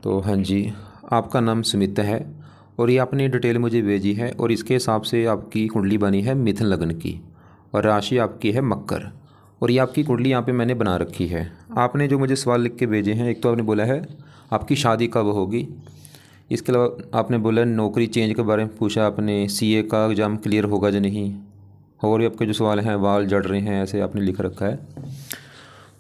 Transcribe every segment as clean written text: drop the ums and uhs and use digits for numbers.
तो हाँ जी, आपका नाम सुमित है और ये आपने डिटेल मुझे भेजी है और इसके हिसाब से आपकी कुंडली बनी है मिथुन लग्न की और राशि आपकी है मकर। और ये आपकी कुंडली यहाँ पे मैंने बना रखी है। आपने जो मुझे सवाल लिख के भेजे हैं, एक तो आपने बोला है आपकी शादी कब होगी, इसके अलावा आपने बोला नौकरी चेंज के बारे में पूछा, आपने सीए का एग्ज़ाम क्लियर होगा या नहीं, और भी आपके जो सवाल हैं बाल जड़ रहे हैं ऐसे आपने लिख रखा है।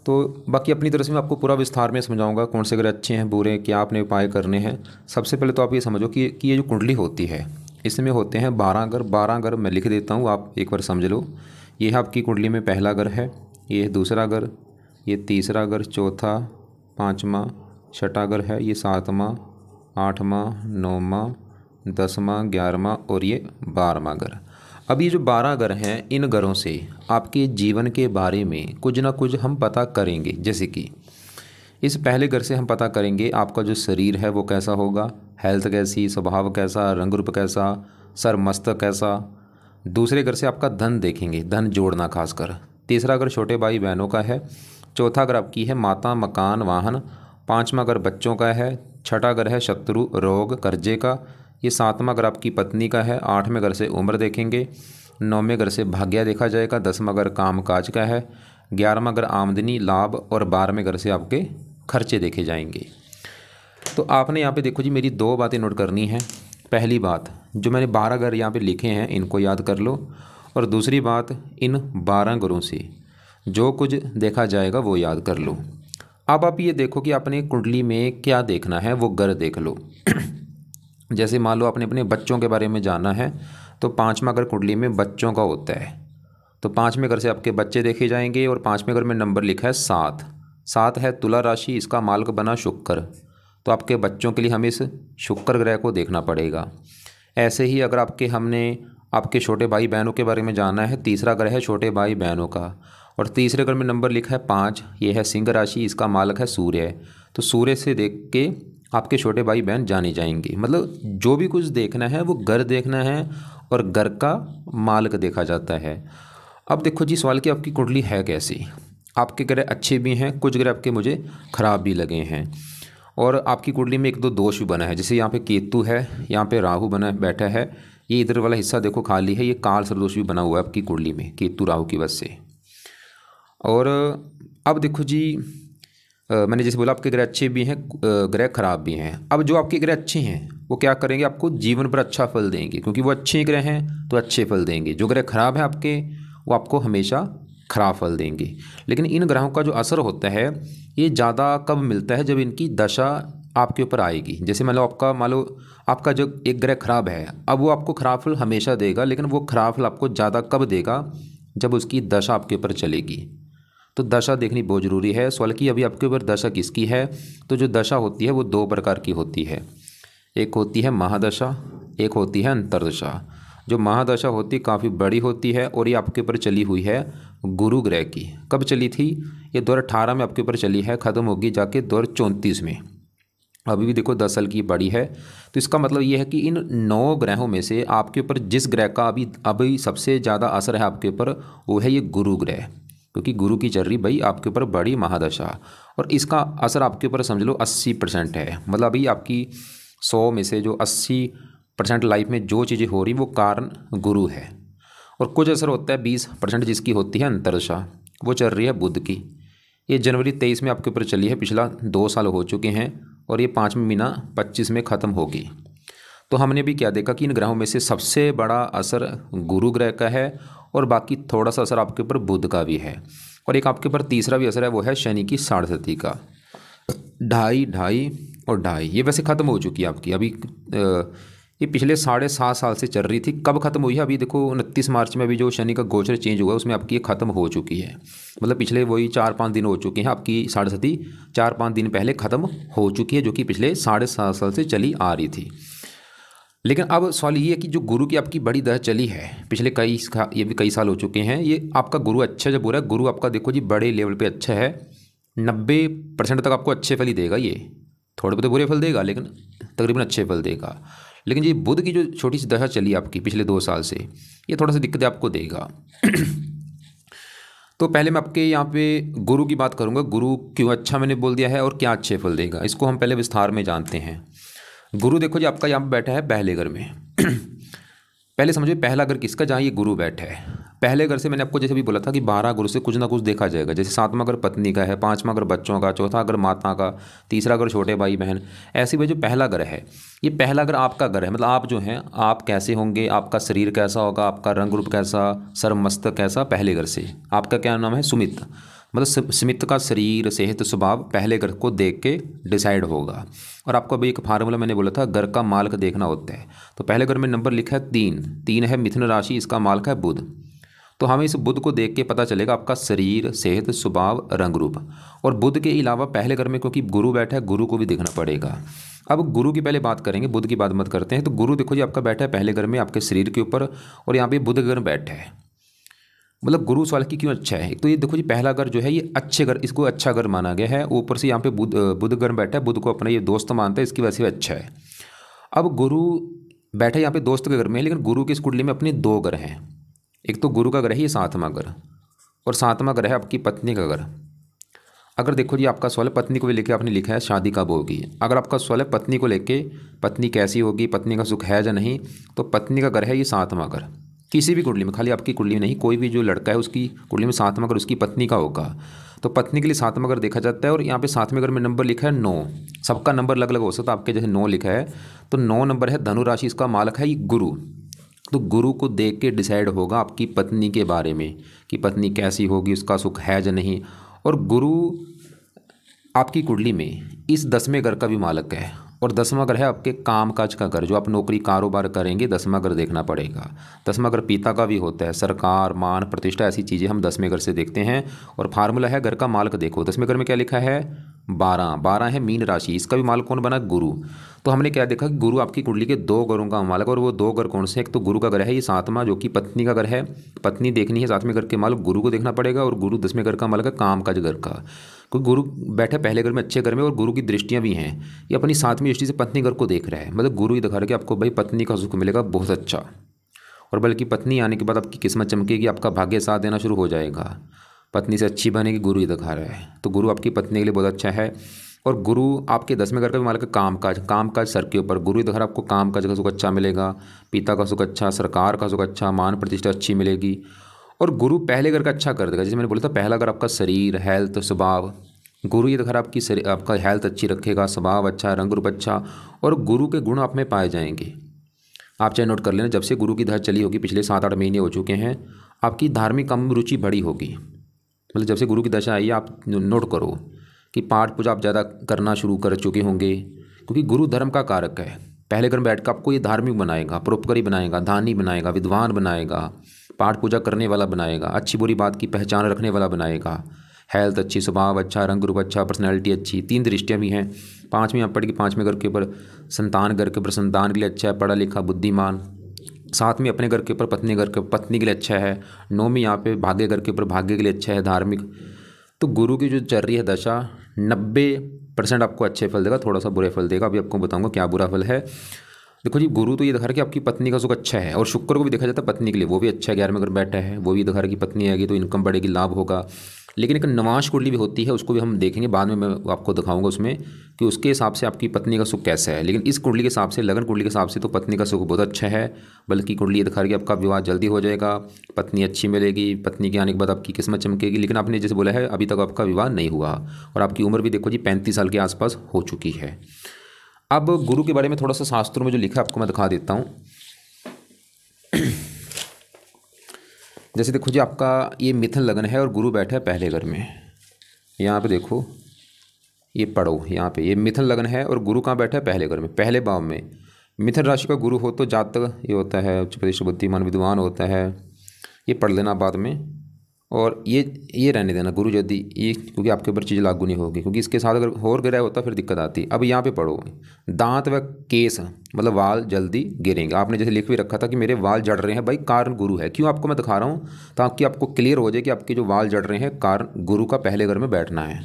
तो बाकी अपनी तरफ से मैं आपको पूरा विस्तार में समझाऊंगा कौन से ग्रह अच्छे हैं बुरे हैं, क्या आपने उपाय करने हैं। सबसे पहले तो आप ये समझो कि ये जो कुंडली होती है इसमें होते हैं 12 घर। 12 घर मैं लिख देता हूँ, आप एक बार समझ लो। ये है आपकी कुंडली में पहला घर है, ये है दूसरा घर, ये तीसरा घर, चौथा, पाँचवा, छठा घर है, ये सातवां, आठवां, नौवां, 10वां, 11वां और ये 12वां घर। अब ये जो 12 घर हैं, इन घरों से आपके जीवन के बारे में कुछ ना कुछ हम पता करेंगे। जैसे कि इस पहले घर से हम पता करेंगे आपका जो शरीर है वो कैसा होगा, हेल्थ कैसी, स्वभाव कैसा, रंग रूप कैसा, सर मस्तक कैसा। दूसरे घर से आपका धन देखेंगे, धन जोड़ना खासकर। तीसरा घर छोटे भाई बहनों का है। चौथा घर आपकी है माता, मकान, वाहन। पाँचवा घर बच्चों का है। छठा घर है शत्रु, रोग, कर्जे का। ये सातवां घर आपकी पत्नी का है। आठवें घर से उम्र देखेंगे। नौवें घर से भाग्य देखा जाएगा। 10वां घर काम काज का है। 11वां घर आमदनी, लाभ और 12वें घर से आपके खर्चे देखे जाएंगे। तो आपने यहाँ पे देखो जी, मेरी दो बातें नोट करनी है। पहली बात, जो मैंने 12 घर यहाँ पे लिखे हैं इनको याद कर लो, और दूसरी बात, इन 12 घरों से जो कुछ देखा जाएगा वो याद कर लो। अब आप ये देखो कि आपने कुंडली में क्या देखना है, वो घर देख लो। जैसे मान लो आपने अपने बच्चों के बारे में जाना है, तो 5वां घर कुंडली में बच्चों का होता है। तो 5वें घर से आपके बच्चे देखे जाएंगे और 5वें घर में नंबर लिखा है 7। 7 है तुला राशि, इसका मालक बना शुक्र। तो आपके बच्चों के लिए हमें इस शुक्र ग्रह को देखना पड़ेगा। ऐसे ही अगर हमने आपके छोटे भाई बहनों के बारे में जाना है, तीसरा ग्रह है छोटे भाई बहनों का, और तीसरे घर में नंबर लिखा है 5, ये है सिंह राशि, इसका मालक है सूर्य। तो सूर्य से देख के आपके छोटे भाई बहन जाने जाएंगे। मतलब जो भी कुछ देखना है वो घर देखना है और घर का मालक देखा जाता है। अब देखो जी, सवाल कि आपकी कुंडली है कैसी। आपके ग्रह अच्छे भी हैं, कुछ ग्रह आपके मुझे खराब भी लगे हैं, और आपकी कुंडली में एक दो दोष भी बना है। जैसे यहाँ पे केतु है, यहाँ पे राहु बना बैठा है, ये इधर वाला हिस्सा देखो खाली है, ये काल सर्पदोष भी बना हुआ है आपकी कुंडली में केतु राहु की वजह से। और अब देखो जी, मैंने जैसे बोला आपके ग्रह अच्छे भी हैं, ग्रह खराब भी हैं। अब जो आपके ग्रह अच्छे हैं वो क्या करेंगे, आपको जीवन पर अच्छा फल देंगे, क्योंकि वो अच्छे ग्रह हैं तो अच्छे फल देंगे। जो ग्रह खराब है आपके, वो आपको हमेशा खराब फल देंगे। लेकिन इन ग्रहों का जो असर होता है ये ज़्यादा कब मिलता है, जब इनकी दशा आपके ऊपर आएगी। जैसे मान लो आपका जो एक ग्रह खराब है, अब वो आपको खराब फल हमेशा देगा, लेकिन वो खराब फल आपको ज़्यादा कब देगा, जब उसकी दशा आपके ऊपर चलेगी। तो दशा देखनी बहुत ज़रूरी है। सवाल कि अभी आपके ऊपर दशा किसकी है, तो जो दशा होती है वो दो प्रकार की होती है। एक होती है महादशा, एक होती है अंतरदशा। जो महादशा होती है काफ़ी बड़ी होती है, और ये आपके ऊपर चली हुई है गुरु ग्रह की। कब चली थी, ये 2018 में आपके ऊपर चली है, ख़त्म होगी जाके 2034 में। अभी भी देखो 10 साल की बड़ी है। तो इसका मतलब ये है कि इन 9 ग्रहों में से आपके ऊपर जिस ग्रह का अभी सबसे ज़्यादा असर है आपके ऊपर, वो है ये गुरु ग्रह, क्योंकि गुरु की चल रही भाई आपके ऊपर बड़ी महादशा, और इसका असर आपके ऊपर समझ लो 80% है। मतलब अभी आपकी 100 में से जो 80% लाइफ में जो चीज़ें हो रही वो कारण गुरु है। और कुछ असर होता है 20% जिसकी होती है अंतरदशा, वो चल रही है बुध की। ये जनवरी 23 में आपके ऊपर चली है, पिछला 2 साल हो चुके हैं, और ये 5वें महीना 25 में ख़त्म होगी। तो हमने भी क्या देखा कि इन ग्रहों में से सबसे बड़ा असर गुरु ग्रह का है, और बाकी थोड़ा सा असर आपके ऊपर बुध का भी है, और एक आपके ऊपर तीसरा भी असर है, वो है शनि की 7.5 का। 2.5 और 2.5 ये वैसे ख़त्म हो चुकी है आपकी। अभी ये पिछले 7.5 साल से चल रही थी, कब ख़त्म हुई है, अभी देखो 29 मार्च में अभी जो शनि का गोचर चेंज हुआ है उसमें आपकी ये ख़त्म हो चुकी है। मतलब पिछले वही 4-5 दिन हो चुके हैं, आपकी 7.5 4-5 दिन पहले ख़त्म हो चुकी है, जो कि पिछले 7.5 साल से चली आ रही थी। लेकिन अब सवाल ये है कि जो गुरु की आपकी बड़ी दशा चली है पिछले ये भी कई साल हो चुके हैं, ये आपका गुरु अच्छा जब बुरा है, गुरु आपका देखो जी बड़े लेवल पे अच्छा है, 90% तक आपको अच्छे फल ही देगा। ये थोड़े बहुत बुरे फल देगा, लेकिन तकरीबन अच्छे फल देगा। लेकिन ये बुध की जो छोटी सी दशा चली आपकी पिछले 2 साल से, ये थोड़ा सा दिक्कत आपको देगा। तो पहले मैं आपके यहाँ पे गुरु की बात करूँगा। गुरु क्यों अच्छा मैंने बोल दिया है और क्या अच्छे फल देगा, इसको हम पहले विस्तार में जानते हैं। गुरु देखो जी, आपका यहाँ पे बैठा है पहले घर में। पहले समझिए पहला घर किसका, जहाँ ये गुरु बैठा है। पहले घर से मैंने आपको जैसे भी बोला था कि 12 घरों से कुछ ना कुछ देखा जाएगा। जैसे 7वां घर पत्नी का है, 5वां घर बच्चों का, चौथा घर माता का, तीसरा घर छोटे भाई बहन। ऐसे में जो पहला घर है, ये पहला घर आपका घर है। मतलब आप जो हैं, आप कैसे होंगे, आपका शरीर कैसा होगा, आपका रंग रूप कैसा, सर मस्तक कैसा, पहले घर से। आपका क्या नाम है, सुमित। मतलब सुमित का शरीर, सेहत, स्वभाव पहले घर को देख के डिसाइड होगा। और आपको अभी एक फार्मूला मैंने बोला था, घर का मालक देखना होता है। तो पहले घर में नंबर लिखा है 3, 3 है मिथुन राशि, इसका मालक है बुध। तो हमें इस बुध को देख के पता चलेगा आपका शरीर, सेहत, स्वभाव, रंग रूप। और बुध के अलावा पहले घर में क्योंकि गुरु बैठा है, गुरु को भी देखना पड़ेगा। अब गुरु की पहले बात करेंगे, बुध की बात मत करते हैं। तो गुरु देखो जी, आपका बैठा है पहले घर में आपके शरीर के ऊपर, और यहाँ पे बुध घर बैठा है। मतलब गुरु सवाल की क्यों अच्छा है, तो ये देखो जी पहला घर जो है ये अच्छे घर, इसको अच्छा घर माना गया है। ऊपर से यहाँ पे बुध घर बैठा है, बुध को अपना ये दोस्त मानता है, इसकी वजह से अच्छा है। अब गुरु बैठे यहाँ पे दोस्त के घर में है, लेकिन गुरु की इस कुंडली में अपने 2 घर हैं। एक तो गुरु का घर है ये 7वां घर, और 7वां घर है आपकी पत्नी का घर। अगर देखो जी आपका सवाल पत्नी को भी लेके आपने लिखा है शादी कब होगी। अगर आपका सवाल है पत्नी को लेके, पत्नी कैसी होगी, पत्नी का सुख है या नहीं, तो पत्नी का घर है ये 7वां घर। किसी भी कुंडली में, खाली आपकी कुंडली में नहीं, कोई भी जो लड़का है उसकी कुंडली में 7वां घर उसकी पत्नी का होगा। तो पत्नी के लिए 7वां घर देखा जाता है। और यहाँ पे 7वें घर में नंबर लिखा है 9। सबका नंबर अलग अलग हो सकता है, आपके जैसे 9 लिखा है तो 9 नंबर है धनु राशि, इसका मालक है ये गुरु। तो गुरु को देख के डिसाइड होगा आपकी पत्नी के बारे में कि पत्नी कैसी होगी, उसका सुख है या नहीं। और गुरु आपकी कुंडली में इस 10वें घर का भी मालक है, और 10वां घर है आपके काम काज का घर, जो आप नौकरी कारोबार करेंगे 10वां घर देखना पड़ेगा। 10वां घर पिता का भी होता है, सरकार, मान, प्रतिष्ठा, ऐसी चीज़ें हम 10वें घर से देखते हैं। और फार्मूला है घर का मालक देखो, 10वें घर में क्या लिखा है 12, 12 है मीन राशि, इसका भी मालक कौन बना, गुरु। तो हमने क्या देखा कि गुरु आपकी कुंडली के 2 घरों का मालक, और वो 2 घर कौन से, एक तो गुरु का घर है ये 7वां, जो कि पत्नी का घर है, पत्नी देखनी है। 7वें घर के मालक गुरु को देखना पड़ेगा, और गुरु 10वें घर का मालक है काम काज घर का। क्योंकि गुरु बैठा पहले घर में अच्छे घर में, और गुरु की दृष्टियाँ भी हैं, ये अपनी 7वीं दृष्टि से पत्नी घर को देख रहा है। मतलब गुरु ही दिखा रहा है कि आपको भाई पत्नी का सुख मिलेगा बहुत अच्छा, और बल्कि पत्नी आने के बाद आपकी किस्मत चमकेगी, आपका भाग्य साथ देना शुरू हो जाएगा, पत्नी से अच्छी बनेगी, गुरु ही दिखा रहा है। तो गुरु आपकी पत्नी के लिए बहुत अच्छा है। और गुरु आपके 10वें घर का भी मालक है काम काज, काम काज सर के ऊपर, गुरु ही दिखा रहा है आपको काम काज का सुख अच्छा मिलेगा, पिता का सुख अच्छा, सरकार का सुख अच्छा, मान प्रतिष्ठा अच्छी मिलेगी। और गुरु पहले घर का अच्छा कर देगा। जैसे मैंने बोला था पहला घर आपका शरीर, हेल्थ, स्वभाव, गुरु ये दिखा रहा है आपकी शरीर, आपका हेल्थ अच्छी रखेगा, स्वभाव अच्छा, रंग रूप अच्छा, और गुरु के गुण आप में पाए जाएंगे। आप चाहे नोट कर लेना, जब से गुरु की दशा चली होगी, पिछले 7-8 महीने हो चुके हैं, आपकी धार्मिक काम में रुचि बढ़ी होगी। मतलब जब से गुरु की दशा आई है, आप नोट करो कि पाठ पूजा आप ज़्यादा करना शुरू कर चुके होंगे, क्योंकि गुरु धर्म का कारक है। पहले घर में बैठ कर आपको ये धार्मिक बनाएगा, परोपकारी बनाएगा, दानी बनाएगा, विद्वान बनाएगा, पाठ पूजा करने वाला बनाएगा, अच्छी बुरी बात की पहचान रखने वाला बनाएगा, हेल्थ अच्छी, स्वभाव अच्छा, रंग रूप अच्छा, पर्सनैलिटी अच्छी। 3 दृष्टियाँ भी हैं। 5वीं आप पढ़ेगी, 5वें घर के ऊपर संतान, घर के ऊपर संतान के लिए अच्छा है, पढ़ा लिखा बुद्धिमान। 7वीं अपने घर के ऊपर पत्नी, घर के पत्नी के लिए अच्छा है। 9वीं यहाँ पे भाग्य घर के ऊपर भाग्य के लिए अच्छा है, धार्मिक। तो गुरु की जो चल रही है दशा 90% आपको अच्छे फल देगा, थोड़ा सा बुरे फल देगा। अभी आपको बताऊंगा क्या बुरा फल है। देखो जी गुरु तो ये दिखा रहा है कि आपकी पत्नी का सुख अच्छा है, और शुक्र को भी देखा जाता है पत्नी के लिए, वो भी अच्छा है, 11वें घर बैठा है, वो भी दिखा रहा है कि पत्नी आएगी तो इनकम बढ़ेगी, लाभ होगा। लेकिन एक नवांश कुंडली भी होती है, उसको भी हम देखेंगे बाद में, मैं आपको दिखाऊंगा उसमें कि उसके हिसाब से आपकी पत्नी का सुख कैसा है। लेकिन इस कुंडली के हिसाब से, लगन कुंडली के हिसाब से तो पत्नी का सुख बहुत अच्छा है। बल्कि कुंडली ये दिखा रही है कि आपका विवाह जल्दी हो जाएगा, पत्नी अच्छी मिलेगी, पत्नी के आने के बाद आपकी किस्मत चमकेगी। लेकिन आपने जैसे बोला है अभी तक आपका विवाह नहीं हुआ, और आपकी उम्र भी देखो जी 35 साल के आसपास हो चुकी है। अब गुरु के बारे में थोड़ा सा शास्त्रों में जो लिखा है आपको मैं दिखा देता हूँ। जैसे देखो जी आपका ये मिथुन लगन है, और गुरु बैठा है पहले घर में। यहाँ पे देखो, ये पढ़ो, यहाँ पे ये मिथुन लगन है, और गुरु कहाँ बैठा है, पहले घर में, पहले भाव में। मिथुन राशि का गुरु हो तो जातक ये होता है, उच्च प्रतिष्ठित बुद्धिमान विद्वान होता है, ये पढ़ लेना बाद में। और ये रहने देना गुरु यदि ये, क्योंकि आपके ऊपर चीज़ लागू नहीं होगी, क्योंकि इसके साथ अगर और गिरा होता फिर दिक्कत आती। अब यहाँ पे पढ़ो, दांत व केस, मतलब वाल जल्दी गिरेंगे। आपने जैसे लिख भी रखा था कि मेरे वाल जड़ रहे हैं, भाई कारण गुरु है। क्यों आपको मैं दिखा रहा हूँ, ताकि आपको क्लियर हो जाए कि आपके जो वाल जड़ रहे हैं कारण गुरु का पहले घर में बैठना है।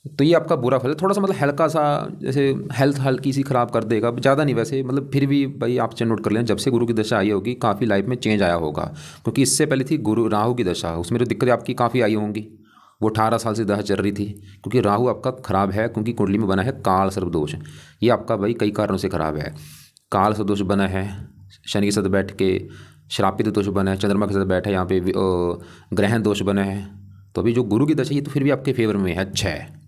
तो ये आपका बुरा फल है, थोड़ा सा मतलब हल्का सा, जैसे हेल्थ हल्की सी ख़राब कर देगा, ज़्यादा नहीं वैसे, मतलब फिर भी भाई आप चेक नोट कर लें, जब से गुरु की दशा आई होगी काफ़ी लाइफ में चेंज आया होगा। क्योंकि इससे पहले थी गुरु राहु की दशा, उसमें तो दिक्कतें आपकी काफ़ी आई होंगी, वो 18 साल से दशा चल रही थी। क्योंकि राहु आपका ख़राब है, क्योंकि कुंडली में बना है काल सर्पदोष, ये आपका भाई कई कारणों से ख़राब है। काल सर्पदोष बना है, शनि के साथ बैठ के श्रापित दोष बना है, चंद्रमा के साथ बैठा है यहाँ पे ग्रहण दोष बना है। तो अभी जो गुरु की दशा ये तो फिर भी आपके फेवर में है, अच्छा है।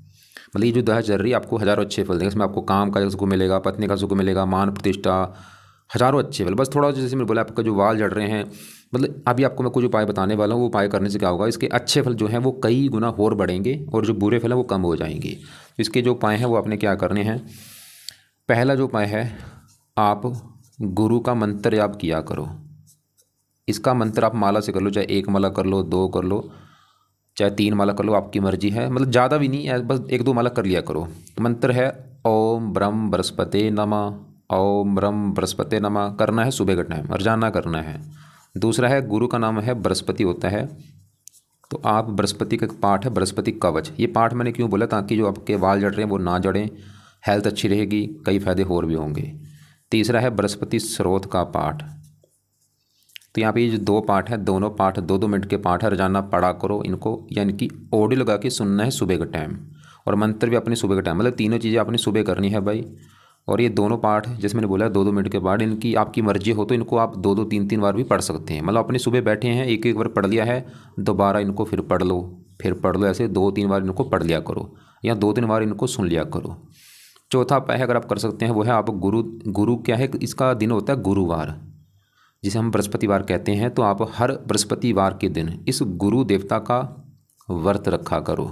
मतलब ये जो दशा चल रही है आपको हज़ारों अच्छे फल देंगे, इसमें आपको काम का सुख मिलेगा, पत्नी का सुख मिलेगा, मान प्रतिष्ठा, हज़ारों अच्छे फल। बस थोड़ा जैसे मैं बोला आपका जो वाल जड़ रहे हैं, मतलब अभी आपको मैं कुछ उपाय बताने वाला हूँ, वो उपाय करने से क्या होगा, इसके अच्छे फल जो हैं वो कई गुना और बढ़ेंगे और जो बुरे फल हैं वो कम हो जाएंगे। इसके जो उपाय हैं वो आपने क्या करने हैं। पहला जो उपाय है, आप गुरु का मंत्र जाप किया करो। इसका मंत्र आप माला से कर लो, चाहे 1 माला कर लो, 2 कर लो, चाहे 3 माला कर लो, आपकी मर्जी है। मतलब ज़्यादा भी नहीं, बस 1-2 माला कर लिया करो। मंत्र है ओम ब्रह्म बृहस्पते नमः, ओम ब्रह्म बृहस्पते नमः। करना है सुबह का टाइम, रोजाना करना है। दूसरा है, गुरु का नाम है बृहस्पति होता है, तो आप बृहस्पति का पाठ है बृहस्पति कवच। ये पाठ मैंने क्यों बोला, ताकि जो आपके बाल जड़ रहे हैं वो ना जड़ें, हेल्थ अच्छी रहेगी, कई फायदे और भी होंगे। तीसरा है बृहस्पति स्रोत का पाठ। तो यहाँ पे ये जो 2 पाठ है, दोनों पाठ 2-2 मिनट के पाठ है, रोजाना पढ़ा करो इनको, यानी कि ऑडियो लगा के सुनना है सुबह का टाइम, और मंत्र भी अपनी सुबह का टाइम, मतलब तीनों चीज़ें आपने सुबह करनी है भाई। और ये दोनों पाठ जैसे मैंने बोला 2-2 मिनट के बाद, इनकी आपकी मर्जी हो तो इनको आप 2-2 3-3 बार भी पढ़ सकते हैं। मतलब अपने सुबह बैठे हैं, एक बार पढ़ लिया है, दोबारा इनको फिर पढ़ लो, फिर पढ़ लो, ऐसे 2-3 बार इनको पढ़ लिया करो, या 2-3 बार इनको सुन लिया करो। चौथा उपाय अगर आप कर सकते हैं वो है, आप गुरु क्या है, इसका दिन होता है गुरुवार, जिसे हम बृहस्पतिवार कहते हैं। तो आप हर बृहस्पतिवार के दिन इस गुरु देवता का व्रत रखा करो,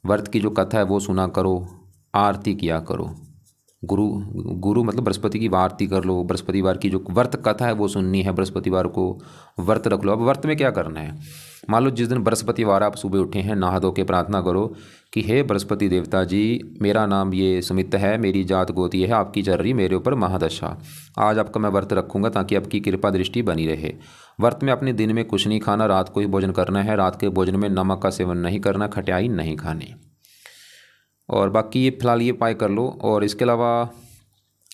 व्रत की जो कथा है वो सुना करो, आरती किया करो। गुरु गुरु मतलब बृहस्पति की आरती कर लो, बृहस्पतिवार की जो व्रत कथा है वो सुननी है, बृहस्पतिवार को व्रत रख लो। अब व्रत में क्या करना है, मान लो जिस दिन बृहस्पतिवार आप सुबह उठे हैं, नहा धो के प्रार्थना करो कि हे बृहस्पति देवता जी, मेरा नाम ये सुमित है, मेरी जात गोती है, आपकी चल रही मेरे ऊपर महादशा, आज आपका मैं व्रत रखूँगा ताकि आपकी कृपा दृष्टि बनी रहे। व्रत में अपने दिन में कुछ नहीं खाना, रात को ही भोजन करना है, रात के भोजन में नमक का सेवन नहीं करना, खटाई नहीं खानी। और बाकी ये फिलहाल ये उपाय कर लो। और इसके अलावा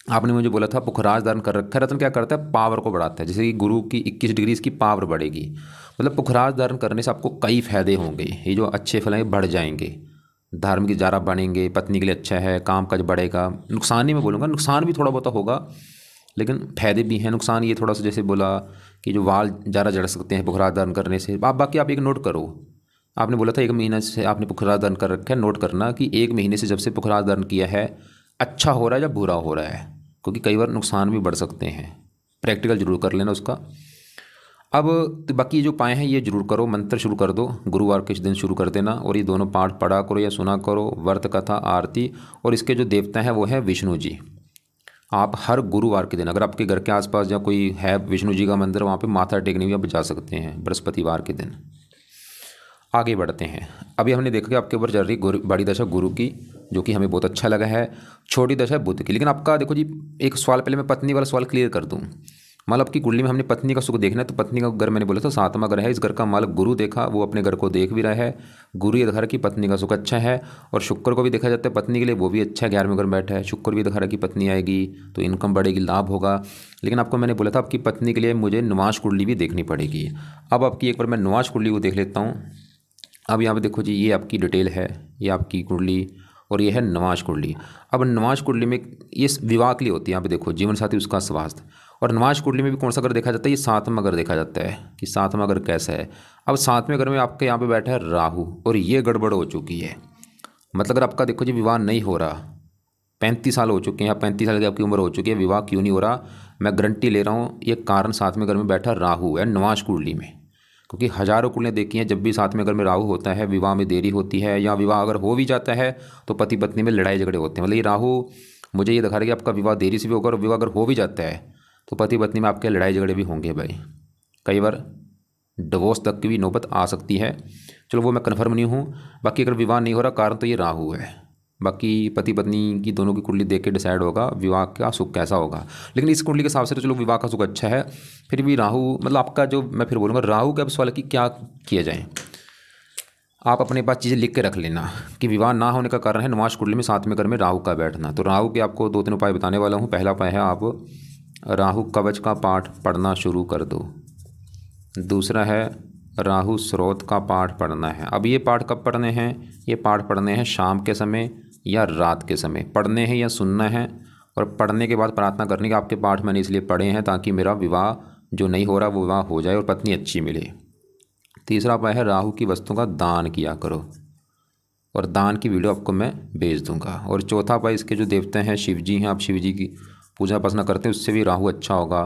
आपने मुझे बोला था पुखराज धारण कर रखा है, रत्न क्या करता है, पावर को बढ़ाता है। जैसे कि गुरु की 21 डिग्री इसकी पावर बढ़ेगी, मतलब पुखराज धारण करने से आपको कई फायदे होंगे, ये जो अच्छे फल हैं बढ़ जाएंगे, धार्मिक जारा बनेंगे, पत्नी के लिए अच्छा है, काम काज बढ़ेगा। नुकसान नहीं मैं बोलूँगा, नुकसान भी थोड़ा बहुत होगा, लेकिन फायदे भी हैं। नुकसान ये थोड़ा सा जैसे बोला कि जो वाल ज़्यादा जड़ सकते हैं पुखराज धारण करने से। आप बाकी आप एक नोट करो, आपने बोला था 1 महीने से आपने पुखराज धारण कर रखा है, नोट करना कि 1 महीने से जब से पुखराज धारण किया है अच्छा हो रहा है या बुरा हो रहा है, क्योंकि कई बार नुकसान भी बढ़ सकते हैं। प्रैक्टिकल जरूर कर लेना उसका। अब तो बाकी जो उपाय हैं ये जरूर करो, मंत्र शुरू कर दो, गुरुवार के दिन शुरू कर देना, और ये दोनों पाठ पढ़ा करो या सुना करो, व्रत कथा आरती। और इसके जो देवता हैं वो है विष्णु जी। आप हर गुरुवार के दिन अगर आपके घर के आसपास या कोई है विष्णु जी का मंदिर, वहाँ पे माथा टेकने भी आप जा सकते हैं बृहस्पतिवार के दिन। आगे बढ़ते हैं। अभी हमने देखा कि आपके ऊपर चल रही बड़ी दशा गुरु की, जो कि हमें बहुत अच्छा लगा है। छोटी दशा बुध की। लेकिन आपका देखो जी, एक सवाल पहले मैं पत्नी वाला सवाल क्लियर कर दूं। मतलब आपकी कुंडली में हमने पत्नी का सुख देखना है, तो पत्नी का घर मैंने बोला था 7वां घर है, इस घर का मालिक गुरु देखा, वो अपने घर को देख भी रहा है। गुरु ये दिखा रहा है कि पत्नी का सुख अच्छा है। और शुक्र को भी देखा जाता है पत्नी के लिए, वो भी अच्छा है, 11वें घर में बैठा है। शुक्र भी दिखा रहा है कि पत्नी आएगी तो इनकम बढ़ेगी, लाभ होगा। लेकिन आपको मैंने बोला था आपकी पत्नी के लिए मुझे निवास कुंडली भी देखनी पड़ेगी। अब आपकी एक बार मैं निवास कुंडली को देख लेता हूँ। अब यहाँ पे देखो जी, ये आपकी डिटेल है, ये आपकी कुंडली, और ये है निवास कुंडली। अब निवास कुंडली में ये विवाह के लिए होती है। यहाँ पे देखो जीवन साथी, उसका स्वास्थ्य। और निवास कुंडली में भी कौन सा घर देखा जाता है, ये 7वां घर देखा जाता है कि 7वां घर कैसा है। अब 7वें घर में आपके यहाँ पे बैठा है राहु, और ये गड़बड़ हो चुकी है। मतलब अगर आपका देखो जी विवाह नहीं हो रहा, 35 साल हो चुके हैं, या 35 साल की आपकी उम्र हो चुकी है, विवाह क्यों नहीं हो रहा, मैं गारंटी ले रहा हूँ ये कारण 7वें घर में बैठा राहु है निवास कुंडली में। क्योंकि हज़ारों कुंडलियाँ देखी हैं, जब भी 7वें घर में राहु होता है विवाह में देरी होती है, या विवाह अगर हो भी जाता है तो पति पत्नी में लड़ाई झगड़े होते हैं। मतलब ये राहु मुझे ये दिखा रहा है कि आपका विवाह देरी से भी होगा, और विवाह अगर हो भी जाता है तो पति पत्नी में आपके लड़ाई झगड़े भी होंगे भाई। कई बार डिवोर्स तक की भी नौबत आ सकती है। चलो वो मैं कन्फर्म नहीं हूँ। बाकी अगर विवाह नहीं हो रहा, कारण तो ये राहु है। बाकी पति पत्नी की दोनों की कुंडली देख के डिसाइड होगा विवाह का सुख कैसा होगा। लेकिन इस कुंडली के हिसाब से तो चलो विवाह का सुख अच्छा है। फिर भी राहु मतलब आपका जो मैं फिर बोलूँगा राहु के अब सवाल की क्या किया जाए। आप अपने पास चीज़ें लिख के रख लेना कि विवाह ना होने का कारण है नवाश कुंडली में 7वें घर में राहु का बैठना। तो राहु के आपको 2-3 उपाय बताने वाला हूँ। पहला उपाय है आप राहु कवच का पाठ पढ़ना शुरू कर दो। दूसरा है राहु स्रोत का पाठ पढ़ना है। अब ये पाठ कब पढ़ने हैं? ये पाठ पढ़ने हैं शाम के समय या रात के समय पढ़ने हैं या सुनना है। और पढ़ने के बाद प्रार्थना करने के आपके पाठ मैंने इसलिए पढ़े हैं ताकि मेरा विवाह जो नहीं हो रहा वो विवाह हो जाए और पत्नी अच्छी मिले। तीसरा उपाय है राहु की वस्तु का दान किया करो, और दान की वीडियो आपको मैं भेज दूंगा। और चौथा उपाय, इसके जो देवते हैं शिव जी हैं, आप शिव जी की पूजा उपासना करते हैं उससे भी राहु अच्छा होगा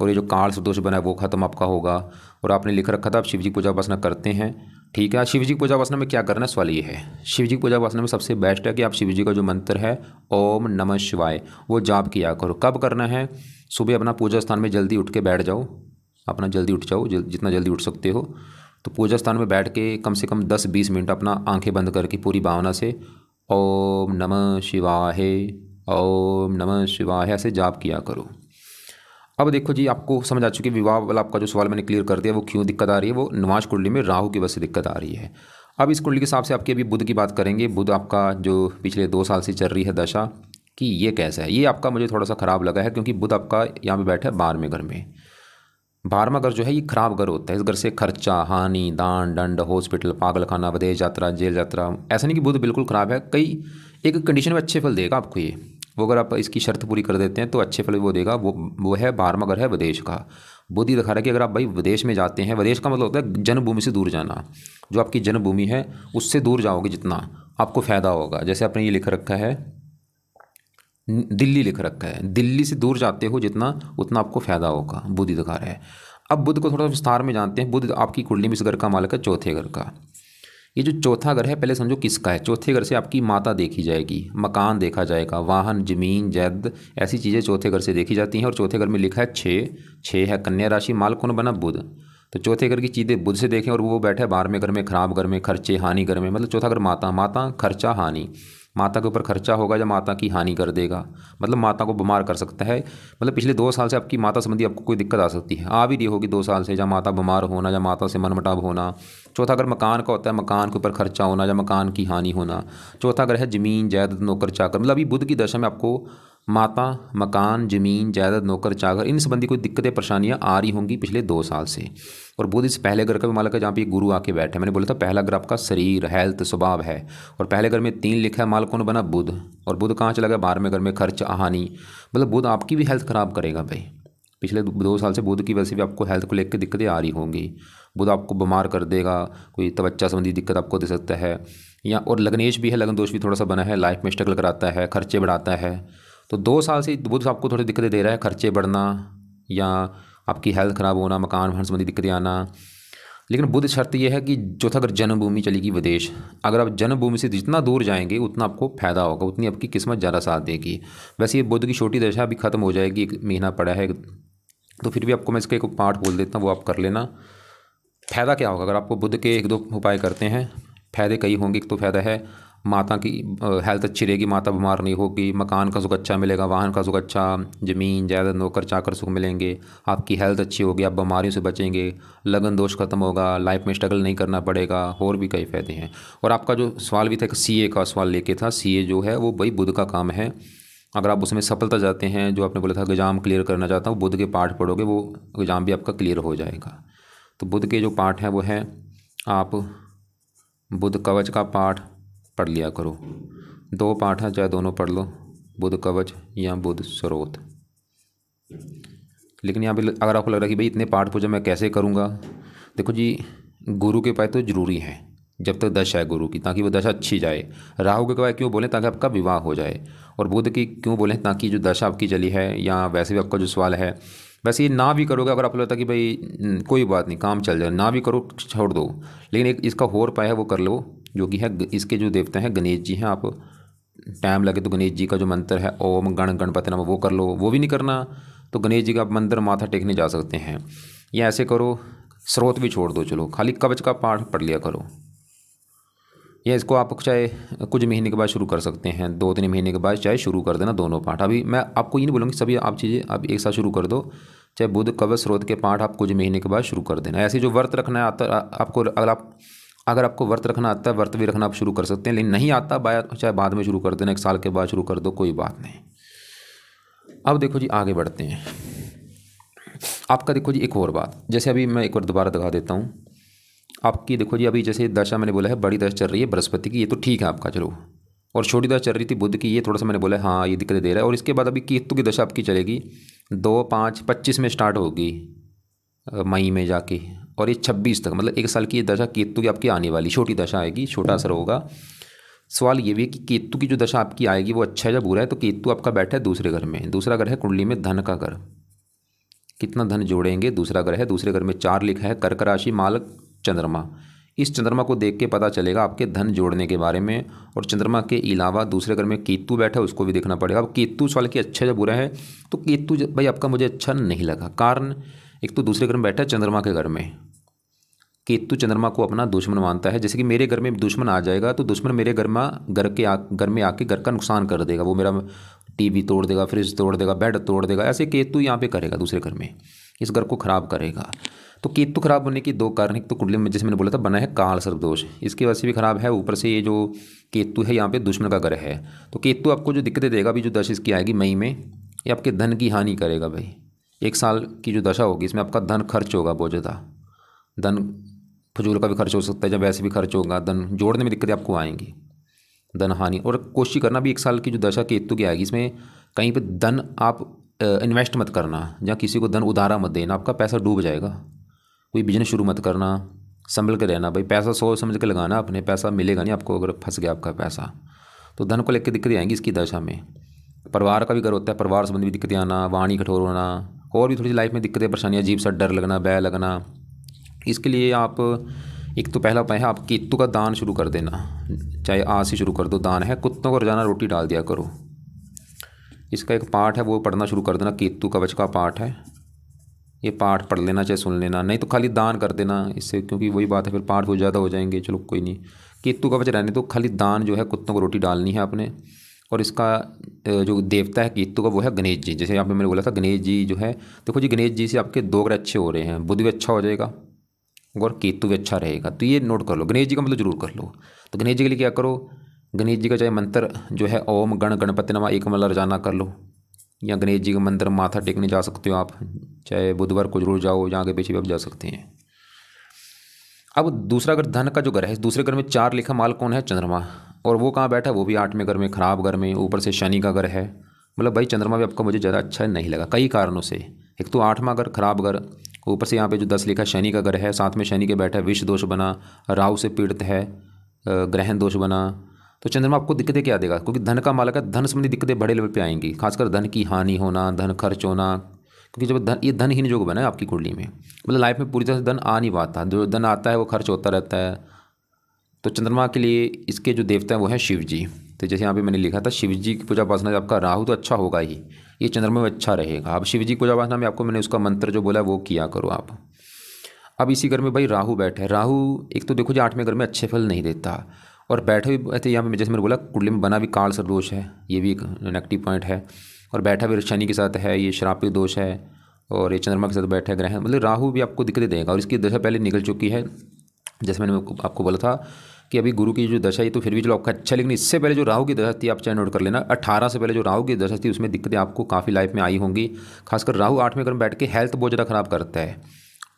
और ये जो काल सदोष बना है वो खत्म आपका होगा। और आपने लिख रखा था आप शिव जी पूजा उपासना करते हैं, ठीक है। शिव जी पूजा उपासना में क्या करना है, सवाल ये है। शिव जी पूजा उपासना में सबसे बेस्ट है कि आप शिव जी का जो मंत्र है ओम नमः शिवाय वो जाप किया करो। कब करना है? सुबह अपना पूजा स्थान में जल्दी उठ के बैठ जाओ, अपना जल्दी उठ जाओ, जितना जल्दी उठ सकते हो। तो पूजा स्थान में बैठ के कम से कम 10-20 मिनट अपना आंखें बंद करके पूरी भावना से ओम नमः शिवाय, ओम नमः शिवाय ऐसे जाप किया करो। अब देखो जी, आपको समझ आ चुकी है विवाह वाला आपका जो सवाल मैंने क्लियर कर दिया वो क्यों दिक्कत आ रही है। वो नवाश कुंडली में राहु की वजह से दिक्कत आ रही है। अब इस कुंडली के हिसाब से आपकी अभी बुध की बात करेंगे। बुध आपका जो पिछले 2 साल से चल रही है दशा कि ये कैसा है, ये आपका मुझे थोड़ा सा ख़राब लगा है क्योंकि बुध आपका यहाँ पे बैठा है 12वें घर में। 12वां घर जो है ये खराब घर होता है। इस घर से खर्चा, हानि, दान दंड, हॉस्पिटल, पागलखाना, विदेश यात्रा, जेल यात्रा। ऐसा नहीं कि बुध बिल्कुल ख़राब है, कई एक कंडीशन में अच्छे फल देगा आपको ये। वो अगर आप इसकी शर्त पूरी कर देते हैं तो अच्छे फल वो देगा। वो है 12वां घर है विदेश का। बुध ही दिखा रहा है कि अगर आप भाई विदेश में जाते हैं, विदेश का मतलब होता है जन्मभूमि से दूर जाना। जो आपकी जन्मभूमि है उससे दूर जाओगे जितना आपको फ़ायदा होगा। जैसे आपने ये लिख रखा है दिल्ली लिख रखा है, दिल्ली से दूर जाते हो जितना उतना आपको फ़ायदा होगा, बुध ही दिखा रहा है। अब बुध को थोड़ा विस्तार में जानते हैं। बुध आपकी कुंडली में इस घर का मालिक है चौथे घर का। ये जो चौथा घर है पहले समझो किसका है। चौथे घर से आपकी माता देखी जाएगी, मकान देखा जाएगा, वाहन, जमीन, जायदाद, ऐसी चीज़ें चौथे घर से देखी जाती हैं। और चौथे घर में लिखा है 6 है कन्या राशि, माल कौन बना, बुध। तो चौथे घर की चीज़ें बुध से देखें और वो बैठा है 12वें घर में, खराब घर में, खर्चे हानि घर में। मतलब चौथा घर माता खर्चा हानि, माता के ऊपर खर्चा होगा या माता की हानि कर देगा, मतलब माता को बीमार कर सकता है। मतलब पिछले 2 साल से आपकी माता संबंधी आपको कोई दिक्कत आ सकती है, आ भी रही होगी 2 साल से, या माता बीमार होना या माता से मनमुटाव होना। चौथा घर मकान का होता है, मकान के ऊपर खर्चा होना या मकान की हानि होना। चौथा घर है जमीन, जायदाद, नौकर चाकर। मतलब अभी बुध की दशा में आपको माता, मकान, जमीन, जायदाद, नौकर चाकर इन संबंधी कोई दिक्कतें परेशानियां आ रही होंगी पिछले 2 साल से। और बुध इस पहले घर का भी मालिक है जहाँ पे गुरु आके बैठे। मैंने बोला था पहला घर आपका शरीर, हेल्थ, स्वभाव है। और पहले घर में 3 लिखा है, माल कौन बना, बुध। और बुध कहाँ चला गया, 12वें घर में, खर्च हानि। मतलब बुध आपकी भी हेल्थ खराब करेगा भाई। पिछले 2 साल से बुध की वजह से भी आपको हेल्थ को लेकर दिक्कतें आ रही होंगी। बुध आपको बीमार कर देगा, कोई त्वचा संबंधी दिक्कत आपको दे सकता है। या और लग्नेश भी है, लगन दोष भी थोड़ा सा बना है, लाइफ में स्ट्रगल कराता है, खर्चे बढ़ाता है। तो 2 साल से बुध आपको थोड़ी दिक्कतें दे रहा है, खर्चे बढ़ना या आपकी हेल्थ ख़राब होना, मकान वाहन संबंधी दिक्कतें आना। लेकिन बुध शर्त यह है कि चौथा अगर जन्मभूमि चलेगी विदेश, अगर आप जन्मभूमि से जितना दूर जाएंगे उतना आपको फ़ायदा होगा, उतनी आपकी किस्मत ज़्यादा साथ देगी। वैसे ये बुध की छोटी दशा अभी ख़त्म हो जाएगी, 1 महीना पड़ा है, तो फिर भी आपको मैं इसका एक पाठ बोल देता हूँ, वो आप कर लेना। फ़ायदा क्या होगा अगर आपको बुध के 1-2 उपाय करते हैं? फ़ायदे कई होंगे। एक तो फ़ायदा है माता की हेल्थ अच्छी रहेगी, माता बीमार नहीं होगी, मकान का सुख अच्छा मिलेगा, वाहन का सुख अच्छा, ज़मीन, जायदाद, नौकर चाकर सुख मिलेंगे, आपकी हेल्थ अच्छी होगी, आप बीमारियों से बचेंगे, लगन दोष खत्म होगा, लाइफ में स्ट्रगल नहीं करना पड़ेगा। और भी कई फ़ायदे हैं। और आपका जो सवाल भी था CA का सवाल लेके था, CA जो है वो भाई बुध का काम है। अगर आप उसमें सफलता चाहते हैं, जो आपने बोला था एग्ज़ाम क्लियर करना चाहता हूँ, बुध के पाठ पढ़ोगे वो एग्ज़ाम भी आपका क्लियर हो जाएगा। तो बुध के जो पाठ हैं वो है, आप बुध कवच का पाठ पढ़ लिया करो। 2 पाठ हैं, चाहे दोनों पढ़ लो, बुध कवच या बुध स्रोत। लेकिन यहाँ पे अगर आपको लग रहा है कि भाई इतने पाठ पूजा मैं कैसे करूँगा, देखो जी गुरु के उपाय तो ज़रूरी हैं जब तक दशा है गुरु की, ताकि वो दशा अच्छी जाए। राहु के उपाय क्यों बोलें, ताकि आपका विवाह हो जाए। और बुध की क्यों बोलें, ताकि जो दशा आपकी चली है, या वैसे भी आपका जो सवाल है, वैसे ये ना भी करोगे, अगर आपको लगता है कि भाई कोई बात नहीं काम चल जाए, ना भी करो, छोड़ दो। लेकिन एक इसका और उपाय है वो कर लो, जो कि है इसके जो देवता हैं गणेश जी हैं। आप टाइम लगे तो गणेश जी का जो मंत्र है ओम गण गणपति नमः वो कर लो। वो भी नहीं करना तो गणेश जी का मंदिर माथा टेकने जा सकते हैं, या ऐसे करो स्रोत भी छोड़ दो, चलो खाली कवच का पाठ पढ़ लिया करो। या इसको आप चाहे कुछ महीने के बाद शुरू कर सकते हैं, 2-3 महीने के बाद चाहे शुरू कर देना दोनों पाठ। अभी मैं आपको ये नहीं बोलूँगी सभी आप चीज़ें आप एक साथ शुरू कर दो, चाहे बुध कवच स्रोत के पाठ आप कुछ महीने के बाद शुरू कर देना। ऐसे जो व्रत रखना है आपको, अगर आप अगर आपको व्रत रखना आता है, व्रत भी रखना आप शुरू कर सकते हैं, लेकिन नहीं आता चाहे बाद में शुरू कर देना, 1 साल के बाद शुरू कर दो, कोई बात नहीं। अब देखो जी आगे बढ़ते हैं। आपका देखो जी एक और बात, जैसे अभी मैं एक बार दोबारा दिखा देता हूँ आपकी। देखो जी अभी जैसे दशा मैंने बोला है बड़ी दशा चल रही है बृहस्पति की, ये तो ठीक है आपका, चलो। और छोटी दशा चल रही थी बुध की, ये थोड़ा सा मैंने बोला है हाँ ये दिक्कत दे रहा है। और इसके बाद अभी केतु की दशा आपकी चलेगी 2-5-25 में स्टार्ट होगी, मई में जाके, और ये 26 तक, मतलब 1 साल की ये दशा केतु की आपकी आने वाली, छोटी दशा आएगी, छोटा असर होगा। सवाल ये भी है कि केतु की जो दशा आपकी आएगी वो अच्छा है या बुरा है। तो केतु आपका बैठा है दूसरे घर में, दूसरा घर है कुंडली में धन का घर, कितना धन जोड़ेंगे, दूसरा घर है, दूसरे घर में 4 लिखा है, कर्क राशि, मालक चंद्रमा। इस चंद्रमा को देख के पता चलेगा आपके धन जोड़ने के बारे में। और चंद्रमा के अलावा दूसरे घर में केतु बैठा है, उसको भी देखना पड़ेगा। अब केतु सवाल की अच्छा या बुरा है, तो केतु भाई आपका मुझे अच्छा नहीं लगा। कारण एक तो दूसरे घर में बैठा है चंद्रमा के घर में, केतु चंद्रमा को अपना दुश्मन मानता है। जैसे कि मेरे घर में दुश्मन आ जाएगा तो दुश्मन मेरे घर में आके घर का नुकसान कर देगा, वो मेरा टीवी तोड़ देगा, फ्रिज तोड़ देगा, बेड तोड़ देगा, ऐसे केतु यहाँ पे करेगा दूसरे घर में, इस घर को खराब करेगा। तो केतु खराब होने की 2 कारण, एक तो कुंडली में जैसे मैंने बोला था बना है काल सर्प दोष, इसकी वजह से भी खराब है। ऊपर से ये जो केतु है यहाँ पे दुश्मन का घर है, तो केतु आपको जो दिक्कतें देगा अभी जो दशा इसकी आएगी मई में, ये आपके धन की हानि करेगा भाई। 1 साल की जो दशा होगी इसमें आपका धन खर्च होगा बहुत ज़्यादा, धन फजूल का भी खर्च हो सकता है, जब वैसे भी खर्च होगा, धन जोड़ने में दिक्कतें आपको आएंगी, धन हानि। और कोशिश करना भी 1 साल की जो दशा केतु की आएगी इसमें कहीं पे धन आप इन्वेस्ट मत करना, जहाँ किसी को धन उधारा मत देना, आपका पैसा डूब जाएगा। कोई बिजनेस शुरू मत करना, संभल के रहना भाई, पैसा सोच समझ के लगाना, अपने पैसा मिलेगा नहीं आपको अगर फंस गया आपका पैसा। तो धन को लेकर दिक्कतें आएंगी इसकी दशा में। परिवार का भी घर होता है, परिवार संबंधी भी दिक्कतें आना, वाणी कठोर होना, और भी थोड़ी लाइफ में दिक्कतें परेशानियाँ, अजीब सा डर लगना, भय लगना। इसके लिए आप एक तो पहला उपाय है आप केतु का दान शुरू कर देना, चाहे आज से शुरू कर दो। दान है कुत्तों को रोजाना रोटी डाल दिया करो, इसका एक पाठ है वो पढ़ना शुरू कर देना, केतु कवच का पाठ है, ये पाठ पढ़ लेना चाहे सुन लेना, नहीं तो खाली दान कर देना इससे, क्योंकि वही बात है फिर पाठ बहुत ज़्यादा हो जाएंगे। चलो कोई नहीं, केतु कवच रहने तो खाली दान जो है कुत्तों को रोटी डालनी है आपने। और इसका जो देवता है केतु का वो है गणेश जी। जैसे यहाँ पे मैंने बोला था गणेश जी जो है, देखो जी गणेश जी से आपके 2 ग्रह अच्छे हो रहे हैं, बुध भी अच्छा हो जाएगा और केतु भी अच्छा रहेगा। तो ये नोट कर लो, गणेश जी का मतलब जरूर कर लो। तो गणेश जी के लिए क्या करो, गणेश जी का चाहे मंत्र जो है ओम गण गणपति नमः एक माला रोजाना कर लो, या गणेश जी का मंत्र माथा टेकने जा सकते हो आप, चाहे बुधवार को जरूर जाओ, जहाँ आगे पीछे भी आप जा सकते हैं। अब दूसरा अगर धन का जो घर है, दूसरे घर में 4 लिखा, माल कौन है, चंद्रमा, और वो कहाँ बैठा है, वो भी 8वें घर में, खराब घर में, ऊपर से शनि का घर है। मतलब भाई चंद्रमा भी आपका मुझे ज़्यादा अच्छा नहीं लगा कई कारणों से। एक तो 8वां घर खराब घर, ऊपर से यहाँ पे जो 10 लिखा शनि का घर है, साथ में शनि के बैठा है, विष दोष बना, राहु से पीड़ित है, ग्रहण दोष बना। तो चंद्रमा आपको दिक्कतें क्या देगा, क्योंकि धन का मालक है, धन संबंधी दिक्कतें बड़े लेवल पे आएंगी, खासकर धन की हानि होना, धन खर्च होना। क्योंकि जब धन, ये धनहीन योग बना है आपकी कुंडली में, मतलब लाइफ में पूरी तरह से धन आ नहीं पाता, जो धन आता है वो खर्च होता रहता है। तो चंद्रमा के लिए इसके जो देवता हैं वो हैं शिव जी। तो जैसे यहाँ पे मैंने लिखा था शिव जी की पूजा उपासना से आपका राहु तो अच्छा होगा ही, ये चंद्रमा में अच्छा रहेगा। अब शिव जी की पूजा उपासना में आपको मैंने उसका मंत्र जो बोला वो किया करो आप। अब इसी घर में भाई राहु बैठे है, राहु एक तो देखो जी 8वें घर में अच्छे फल नहीं देता, और बैठे भी ऐसे यहाँ पे जैसे मैंने बोला कुंडली में बना भी काल सर्प दोष है, ये भी एक नेगेटिव पॉइंट है। और बैठा भी शनि के साथ है, ये श्रापित दोष है, और ये चंद्रमा के साथ बैठा है ग्रहण, मतलब राहु भी आपको दिक्कतें देगा। और इसकी दशा पहले निकल चुकी है, जैसे मैंने आपको बोला था कि अभी गुरु की जो दशा है तो फिर भी चलो आपका अच्छा, लेकिन इससे पहले जो राहु की दशा थी आप चाहे नोट कर लेना, 18 से पहले जो राहु की दशा थी उसमें दिक्कतें आपको काफ़ी लाइफ में आई होंगी। खासकर राहु 8वें घर में बैठ के हेल्थ बहुत ज़्यादा खराब करता है,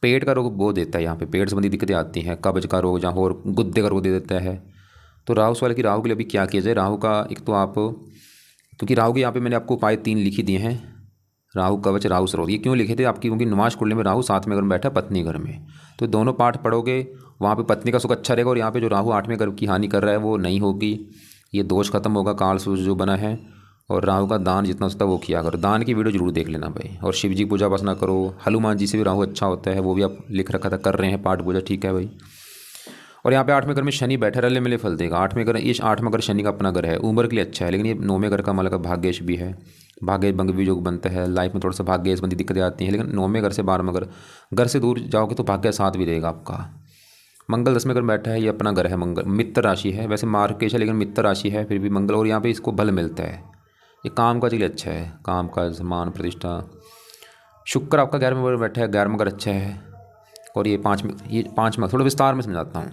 पेट का रोग बहुत देता है, यहाँ पे पेट संबंधी दिक्कतें आती हैं, कब्ज का रोग जहाँ और गुद्दे का रोग दे देता है। तो राहु सवाल की राहु के लिए अभी क्या किया जाए, राहु का एक तो आप, क्योंकि राहु के यहाँ पे मैंने आपको उपाय 3 लिखी दिए हैं, राहु कवच राहु स्रोत, ये क्यों लिखे थे आपकी, क्योंकि निवास कुंडली में राहु 7वें घर में बैठा पत्नी घर में, तो दोनों पाठ पढ़ोगे वहाँ पे पत्नी का सुख अच्छा रहेगा, और यहाँ पे जो राहु 8वें घर की हानि कर रहा है वो नहीं होगी, ये दोष खत्म होगा, काल सूर्य जो बना है। और राहु का दान जितना होता है वो किया करो, दान की वीडियो जरूर देख लेना भाई। और शिव जी पूजा उपासना करो, हनुमान जी से भी राहु अच्छा होता है, वो भी आप लिख रखा था, कर रहे हैं पाठ पूजा, ठीक है भाई। और यहाँ पे 8वें घर में शनि बैठा रले मिले फल देगा, 8वें घर, ये 8वां घर शनि का अपना घर है, उम्र के लिए अच्छा है, लेकिन ये 9वें घर का मालक भाग्येश भी है, भाग्य भंग भी योग बनता है, लाइफ में थोड़ा सा भाग्य संबंधी दिक्कतें आती हैं। लेकिन 9वें घर से 12वें घर से दूर जाओगे तो भाग्य साथ भी देगा आपका। मंगल 10वें घर में बैठा है, ये अपना घर है, मंगल मित्र राशि है, वैसे मार्केश है लेकिन मित्र राशि है फिर भी मंगल, और यहाँ पे इसको बल मिलता है, ये काम काज के लिए अच्छा है, काम काज सम्मान प्रतिष्ठा। शुक्र आपका 11वें घर में बैठा है, 11वां घर अच्छा है। और ये 5वां, थोड़ा विस्तार में समझाता हूँ।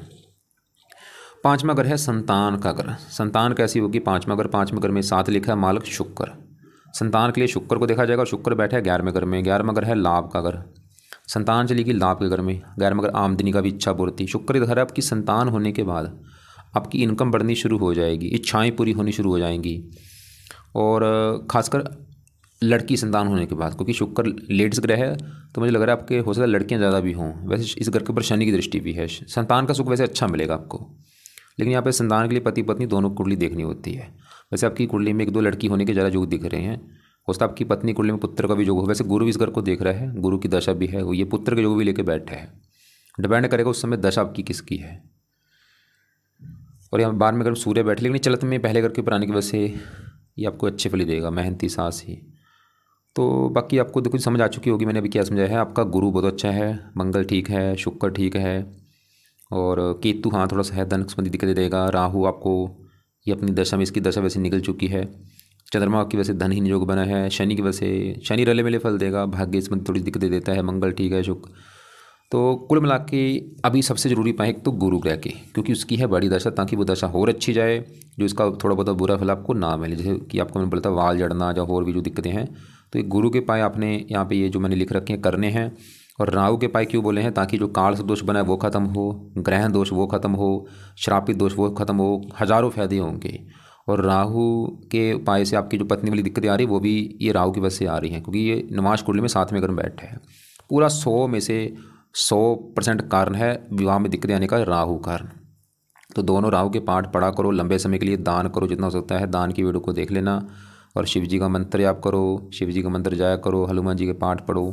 पाँचवा घर है संतान का घर। संतान कैसी होगी? पाँचवा घर, पाँचवें घर में 7 लिखा है मालक शुक्र। संतान के लिए शुक्र को देखा जाएगा। शुक्र बैठा है 11वें घर में। 11वां घर है लाभ का घर। संतान चलेगी लाभ के घर में। 11वां घर आमदनी का भी इच्छा पूर्ति। शुक्र इधर है आपकी संतान होने के बाद आपकी इनकम बढ़नी शुरू हो जाएगी, इच्छाएं पूरी होनी शुरू हो जाएंगी। और ख़ासकर लड़की संतान होने के बाद, क्योंकि शुक्र लेडीज ग्रह है तो मुझे लग रहा है आपके हो सकता है लड़कियां ज़्यादा भी हों। वैसे इस घर के ऊपर शनि की दृष्टि भी है। संतान का सुख वैसे अच्छा मिलेगा आपको, लेकिन यहाँ पे संतान के लिए पति पत्नी दोनों कुंडली देखनी होती है। वैसे आपकी कुंडली में 1-2 लड़की होने के ज़्यादा योग दिख रहे हैं। हो सकता है आपकी पत्नी कुंडली में पुत्र का भी योग हो। वैसे गुरु इस घर को देख रहा है, गुरु की दशा भी है, वो ये पुत्र के योग भी लेके बैठे हैं। डिपेंड करेगा उस समय दशा आपकी किसकी है। और यहाँ बाद में अगर सूर्य बैठे, लेकिन चलत में पहले घर के ऊपर आने की वजह से ये आपको अच्छे फल ही देगा, मेहनती सास ही। तो बाकी आपको कुछ समझ आ चुकी होगी मैंने अभी क्या समझाया है। आपका गुरु बहुत अच्छा है, मंगल ठीक है, शुक्र ठीक है, और केतु हाँ थोड़ा सा है, धन संबंधी दिक्कतें देगा। राहु आपको ये अपनी दशा में, इसकी दशा वैसे निकल चुकी है। चंद्रमा की वजह से धन ही योग बना है। शनि की वजह से शनि रले मिले फल देगा, भाग्य संबंधी थोड़ी दिक्कतें देता है। मंगल ठीक है, शुक्र। तो कुल मिला के अभी सबसे ज़रूरी पाए तो गुरु ग्रह की, क्योंकि उसकी है बड़ी दशा, ताकि वो दशा और अच्छी जाए, जो इसका थोड़ा बहुत बुरा फल आपको ना मिले। जैसे कि आपको मैंने बोला था वाल जड़ना या और भी जो दिक्कतें हैं, तो एक गुरु के पाए आपने यहाँ पे ये जो मैंने लिख रखे हैं करने हैं। और राहु के पाए क्यों बोले हैं? ताकि जो काल से दोष बना है वो ख़त्म हो, ग्रहण दोष वो ख़त्म हो, श्रापित दोष वो ख़त्म हो, हज़ारों फायदे होंगे। और राहु के पाए से आपकी जो पत्नी वाली दिक्कतें आ रही वो भी ये राहु की वजह से आ रही हैं, क्योंकि ये नमाज कुंडली में 7वें घर में बैठे हैं। पूरा 100 में से 100% कारण है विवाह में दिक्कतें आने का राहु कारण। तो दोनों राहु के पाठ पढ़ा करो, लंबे समय के लिए दान करो जितना हो सकता है। दान की वीडियो को देख लेना, और शिव जी का मंत्र याद करो, शिव जी का मंत्र जाया करो, हनुमान जी के पाठ पढ़ो।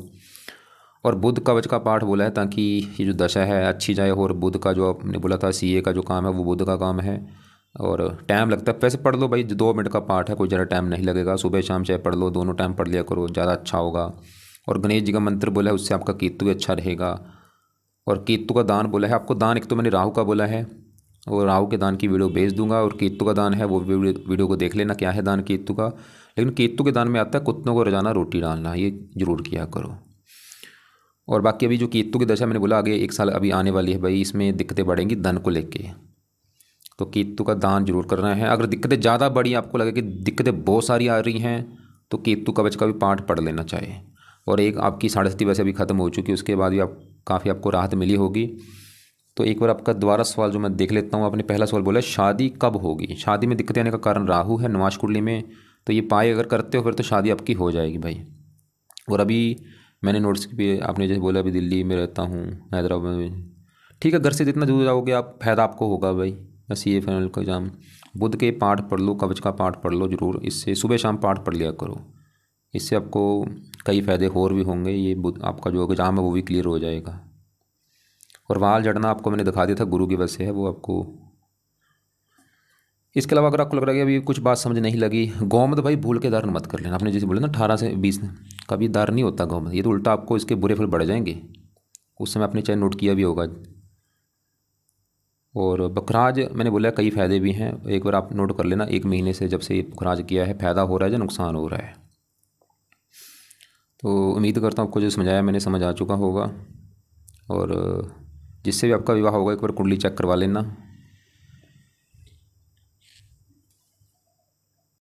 और बुध कवच का पाठ बोला है ताकि ये जो दशा है अच्छी जाए। और बुध का जो आपने बोला था सीए का जो काम है वो बुध का काम है, और टाइम लगता है। वैसे पढ़ लो भाई, 2 मिनट का पाठ है, कोई ज़्यादा टाइम नहीं लगेगा। सुबह शाम चाहे पढ़ लो, दोनों टाइम पढ़ लिया करो, ज़्यादा अच्छा होगा। और गणेश जी का मंत्र बोला है, उससे आपका केतु भी अच्छा रहेगा। और केतु का दान बोला है आपको। दान एक तो मैंने राहु का बोला है, और राहु के दान की वीडियो भेज दूंगा। और केतु का दान है वो वीडियो को देख लेना क्या है दान केतु का। लेकिन केतु के दान में आता है कुत्तों को रोजाना रोटी डालना, ये जरूर किया करो। और बाकी अभी जो केतु की दशा मैंने बोला आगे 1 साल अभी आने वाली है भाई, इसमें दिक्कतें बढ़ेंगी धन को लेके, तो केतु का दान जरूर करना है। अगर दिक्कतें ज़्यादा बड़ी आपको लगे कि दिक्कतें बहुत सारी आ रही हैं, तो केतु कवच का भी पाठ पढ़ लेना चाहिए। और एक आपकी 6.5 वैसे अभी ख़त्म हो चुकी है, उसके बाद भी आप काफ़ी आपको राहत मिली होगी। तो एक बार आपका दोबारा सवाल जो मैं देख लेता हूँ। आपने पहला सवाल बोला शादी कब होगी। शादी में दिक्कतें आने का कारण राहु है नवाश कुंडली में, तो ये पाए अगर करते हो फिर तो शादी आपकी हो जाएगी भाई। और अभी मैंने नोट्स भी आपने जैसे बोला अभी दिल्ली में रहता हूँ, हैदराबाद में, ठीक है, घर से जितना दूर जाओगे आप फ़ायदा आपको होगा भाई। सीए फाइनल का एग्ज़ाम, बुध के पाठ पढ़ लो, कवच का पाठ पढ़ लो जरूर, इससे सुबह शाम पाठ पढ़ लिया करो, इससे आपको कई फ़ायदे और भी होंगे। ये बुध आपका जो एग्ज़ाम है वो भी क्लियर हो जाएगा। और वाल जड़ना आपको मैंने दिखा दिया था, गुरु की वजह से है वो आपको। इसके अलावा अगर आपको लग रहा है कि अभी कुछ बात समझ नहीं लगी, गौमद भाई भूल के धारण मत कर लेना। आपने जैसे बोला ना 18 से 20 कभी दार नहीं होता गौमद, ये तो उल्टा आपको इसके बुरे फल बढ़ जाएंगे। उस समय आपने चाहे नोट किया भी होगा। और बखराज मैंने बोला कई फ़ायदे भी हैं, एक बार आप नोट कर लेना। 1 महीने से जब से ये बखराज किया है फ़ायदा हो रहा है या नुकसान हो रहा है। तो उम्मीद करता हूँ आपको जो समझाया मैंने समझ आ चुका होगा। और जिससे भी आपका विवाह होगा एक बार कुंडली चेक करवा लेना।